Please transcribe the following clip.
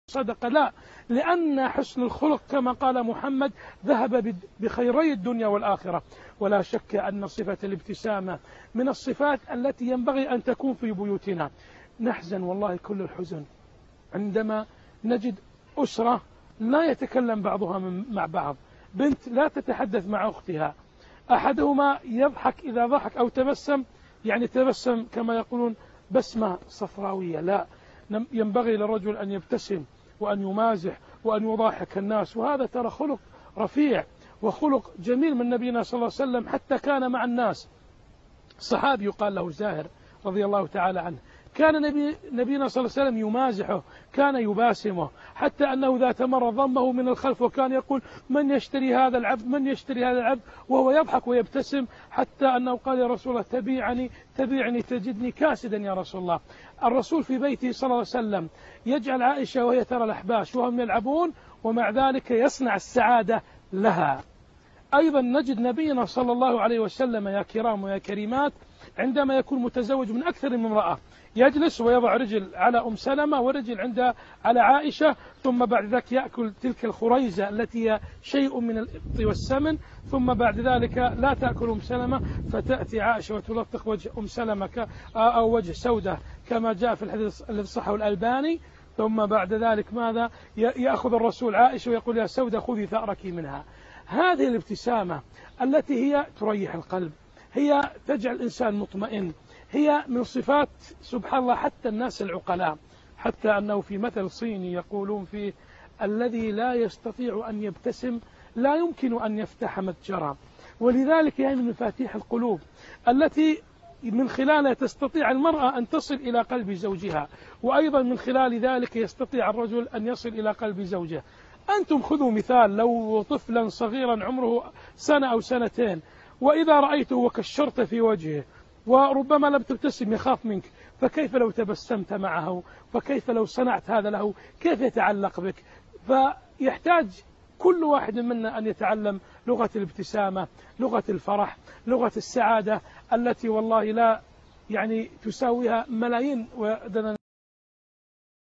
صدقة، لا، لأن حسن الخلق كما قال محمد ذهب بخيري الدنيا والآخرة. ولا شك أن صفة الابتسامة من الصفات التي ينبغي أن تكون في بيوتنا. نحزن والله كل الحزن عندما نجد أسرة لا يتكلم بعضها مع بعض، بنت لا تتحدث مع أختها، أحدهما يضحك إذا ضحك أو تبسم يعني تبسم كما يقولون بسمة صفراوية، لا، ينبغي للرجل أن يبتسم وأن يمازح وأن يضاحك الناس، وهذا ترى خلق رفيع وخلق جميل من نبينا صلى الله عليه وسلم حتى كان مع الناس. صحابي يقال له زاهر رضي الله تعالى عنه، كان نبينا صلى الله عليه وسلم يمازحه، كان يباسمه، حتى أنه ذات مرة ضمه من الخلف وكان يقول من يشتري هذا العبد، من يشتري هذا العبد، وهو يضحك ويبتسم، حتى أنه قال يا رسول الله تبيعني تجدني كاسدا يا رسول الله. الرسول في بيته صلى الله عليه وسلم يجعل عائشة وهي ترى الأحباش وهم يلعبون ومع ذلك يصنع السعادة لها. أيضا نجد نبينا صلى الله عليه وسلم يا كرام ويا كريمات عندما يكون متزوج من أكثر من امرأة يجلس ويضع رجل على أم سلمة ورجل على عائشة، ثم بعد ذلك يأكل تلك الخريزة التي هي شيء من الإبط والسمن، ثم بعد ذلك لا تأكل أم سلمة فتأتي عائشة وتلطخ وجه أم سلمة أو وجه سودة كما جاء في الحديث الذي صححه الألباني. ثم بعد ذلك ماذا يأخذ الرسول عائشة ويقول يا سودة خذي ثأرك منها. هذه الابتسامة التي هي تريح القلب، هي تجعل الإنسان مطمئن، هي من صفات سبحان الله حتى الناس العقلاء، حتى أنه في مثل صيني يقولون فيه الذي لا يستطيع أن يبتسم لا يمكن أن يفتح متجرا. ولذلك هي من مفاتيح القلوب التي من خلالها تستطيع المرأة أن تصل إلى قلب زوجها، وأيضا من خلال ذلك يستطيع الرجل أن يصل إلى قلب زوجه. أنتم خذوا مثال، لو طفلا صغيرا عمره سنة أو سنتين وإذا رأيته وكشرت في وجهه وربما لم تبتسم يخاف منك، فكيف لو تبسمت معه؟ فكيف لو صنعت هذا له؟ كيف يتعلق بك؟ فيحتاج كل واحد منا أن يتعلم لغة الابتسامة، لغة الفرح، لغة السعادة التي والله لا تساويها ملايين.